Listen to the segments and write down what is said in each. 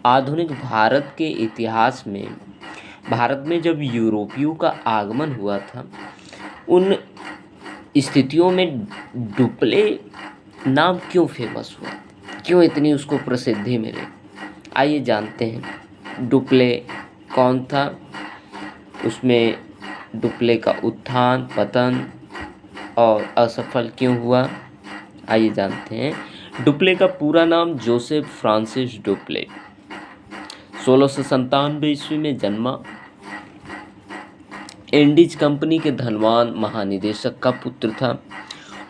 आधुनिक भारत के इतिहास में भारत में जब यूरोपियों का आगमन हुआ था, उन स्थितियों में डुप्ले नाम क्यों फेमस हुआ, क्यों इतनी उसको प्रसिद्धि मिली। आइए जानते हैं डुप्ले कौन था, उसमें डुप्ले का उत्थान पतन और असफल क्यों हुआ। आइए जानते हैं। डुप्ले का पूरा नाम जोसेफ फ्रांसिस डुप्ले 1697 ईस्वी में जन्मा। इंडीज कंपनी के धनवान महानिदेशक का पुत्र था।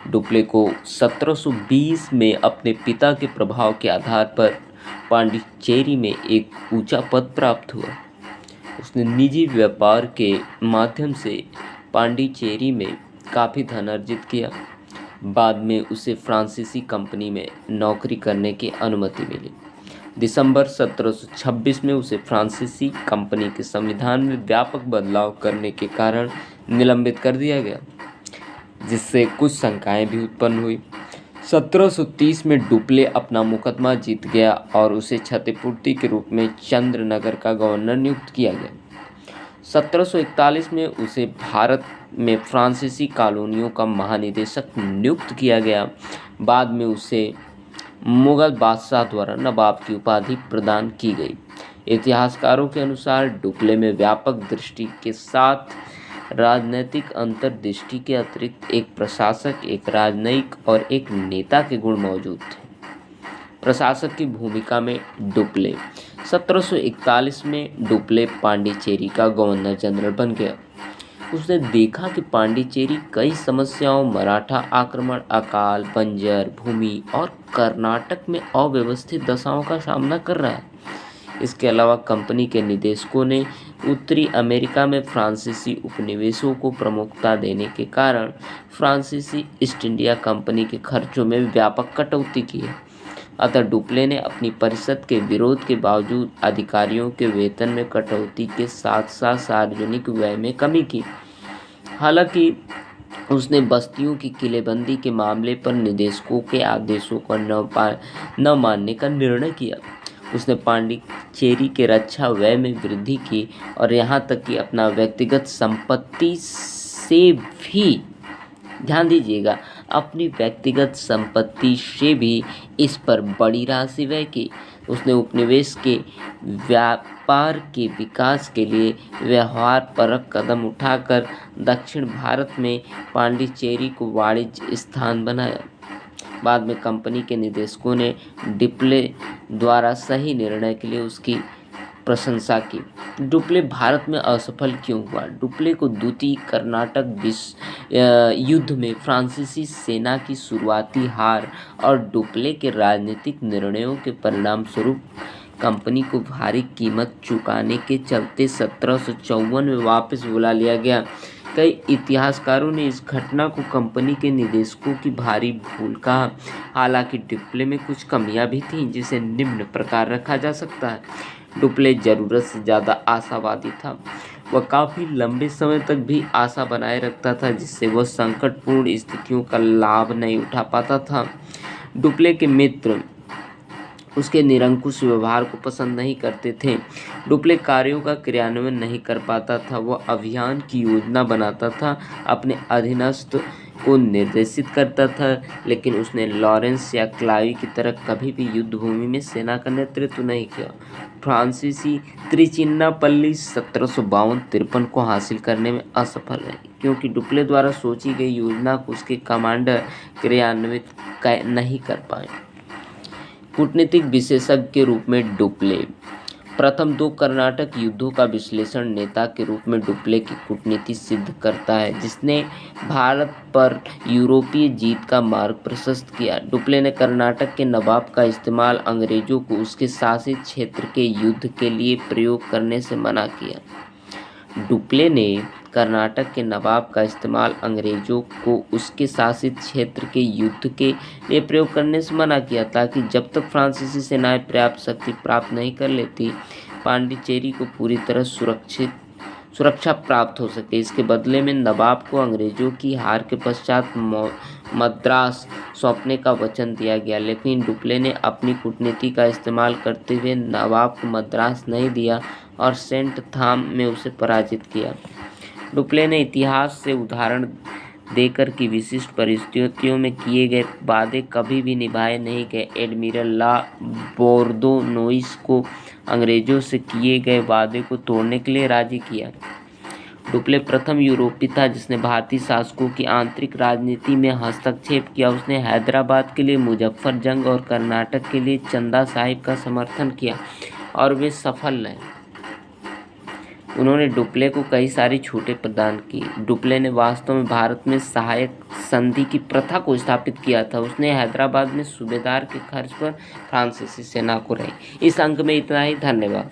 डुप्ले को 1720 में अपने पिता के प्रभाव के आधार पर पांडिचेरी में एक ऊंचा पद प्राप्त हुआ। उसने निजी व्यापार के माध्यम से पांडिचेरी में काफ़ी धन अर्जित किया। बाद में उसे फ्रांसीसी कंपनी में नौकरी करने की अनुमति मिली। दिसंबर 1726 में उसे फ्रांसीसी कंपनी के संविधान में व्यापक बदलाव करने के कारण निलंबित कर दिया गया, जिससे कुछ शंकाएं भी उत्पन्न हुई। 1730 में डुप्ले अपना मुकदमा जीत गया और उसे क्षतिपूर्ति के रूप में चंद्रनगर का गवर्नर नियुक्त किया गया। 1741 में उसे भारत में फ्रांसीसी कॉलोनियों का महानिदेशक नियुक्त किया गया। बाद में उसे मुगल बादशाह द्वारा नवाब की उपाधि प्रदान की गई। इतिहासकारों के अनुसार डुप्ले में व्यापक दृष्टि के साथ राजनैतिक अंतर्दृष्टि के अतिरिक्त एक प्रशासक, एक राजनयिक और एक नेता के गुण मौजूद थे। प्रशासक की भूमिका में डुप्ले 1741 में डुप्ले पांडिचेरी का गवर्नर जनरल बन गया। उसने देखा कि पांडिचेरी कई समस्याओं, मराठा आक्रमण, अकाल, बंजर भूमि और कर्नाटक में अव्यवस्थित दशाओं का सामना कर रहा है। इसके अलावा कंपनी के निदेशकों ने उत्तरी अमेरिका में फ्रांसीसी उपनिवेशों को प्रमुखता देने के कारण फ्रांसीसी ईस्ट इंडिया कंपनी के खर्चों में व्यापक कटौती की है। अतः डुप्ले ने अपनी परिषद के विरोध के बावजूद अधिकारियों के वेतन में कटौती के साथ साथ सार्वजनिक व्यय में कमी की। हालांकि उसने बस्तियों की किलेबंदी के मामले पर निदेशकों के आदेशों को न मानने का निर्णय किया। उसने पांडिचेरी के रक्षा व्यय में वृद्धि की और यहाँ तक कि अपना व्यक्तिगत संपत्ति से भी, ध्यान दीजिएगा, अपनी व्यक्तिगत संपत्ति से भी इस पर बड़ी राशि व्यय की। उसने उपनिवेश के व्यापार के विकास के लिए व्यवहारपरक कदम उठाकर दक्षिण भारत में पांडिचेरी को वाणिज्य स्थान बनाया। बाद में कंपनी के निदेशकों ने डुप्ले द्वारा सही निर्णय के लिए उसकी प्रशंसा की। डुप्ले भारत में असफल क्यों हुआ? डुप्ले को द्वितीय कर्नाटक युद्ध में फ्रांसीसी सेना की शुरुआती हार और डुप्ले के राजनीतिक निर्णयों के परिणाम स्वरूप कंपनी को भारी कीमत चुकाने के चलते 1754 में वापस बुला लिया गया। कई इतिहासकारों ने इस घटना को कंपनी के निदेशकों की भारी भूल कहा। हालांकि डुप्ले में कुछ कमियां भी थीं, जिसे निम्न प्रकार रखा जा सकता है। डुप्ले ज़रूरत से ज़्यादा आशावादी था। वह काफ़ी लंबे समय तक भी आशा बनाए रखता था, जिससे वह संकटपूर्ण स्थितियों का लाभ नहीं उठा पाता था। डुप्ले के मित्र उसके निरंकुश व्यवहार को पसंद नहीं करते थे। डुप्ले कार्यों का क्रियान्वयन नहीं कर पाता था। वह अभियान की योजना बनाता था, अपने अधीनस्थ को निर्देशित करता था, लेकिन उसने लॉरेंस या क्लावी की तरह कभी भी युद्ध भूमि में सेना का नेतृत्व नहीं किया। फ्रांसीसी त्रिचिन्नापल्ली 1752-53 को हासिल करने में असफल रही, क्योंकि डुप्ले द्वारा सोची गई योजना को उसके कमांडर क्रियान्वित नहीं कर पाए। कूटनीतिक विशेषज्ञ के रूप में डुप्ले प्रथम 2 कर्नाटक युद्धों का विश्लेषण नेता के रूप में डुप्ले की कूटनीति सिद्ध करता है, जिसने भारत पर यूरोपीय जीत का मार्ग प्रशस्त किया। डुप्ले ने कर्नाटक के नवाब का इस्तेमाल अंग्रेजों को उसके शासित क्षेत्र के युद्ध के लिए प्रयोग करने से मना किया। डुप्ले ने कर्नाटक के नवाब का इस्तेमाल अंग्रेजों को उसके शासित क्षेत्र के युद्ध के लिए प्रयोग करने से मना किया, ताकि जब तक फ्रांसीसी सेनाएं पर्याप्त शक्ति प्राप्त नहीं कर लेती, पांडिचेरी को पूरी तरह सुरक्षा प्राप्त हो सके। इसके बदले में नवाब को अंग्रेजों की हार के पश्चात मद्रास सौंपने का वचन दिया गया, लेकिन डुप्ले ने अपनी कूटनीति का इस्तेमाल करते हुए नवाब को मद्रास नहीं दिया और सेंट थाम में उसे पराजित किया। डुप्ले ने इतिहास से उदाहरण देकर कि विशिष्ट परिस्थितियों में किए गए वादे कभी भी निभाए नहीं गए, एडमिरल ला बोर्दोनोइस को अंग्रेजों से किए गए वादे को तोड़ने के लिए राजी किया। डुप्ले प्रथम यूरोपीय था जिसने भारतीय शासकों की आंतरिक राजनीति में हस्तक्षेप किया। उसने हैदराबाद के लिए मुजफ्फर जंग और कर्नाटक के लिए चंदा साहिब का समर्थन किया और वे सफल रहे। उन्होंने डुप्ले को कई सारी छूटें प्रदान की। डुप्ले ने वास्तव में भारत में सहायक संधि की प्रथा को स्थापित किया था। उसने हैदराबाद में सूबेदार के खर्च पर फ्रांसीसी सेना को रही। इस अंक में इतना ही। धन्यवाद।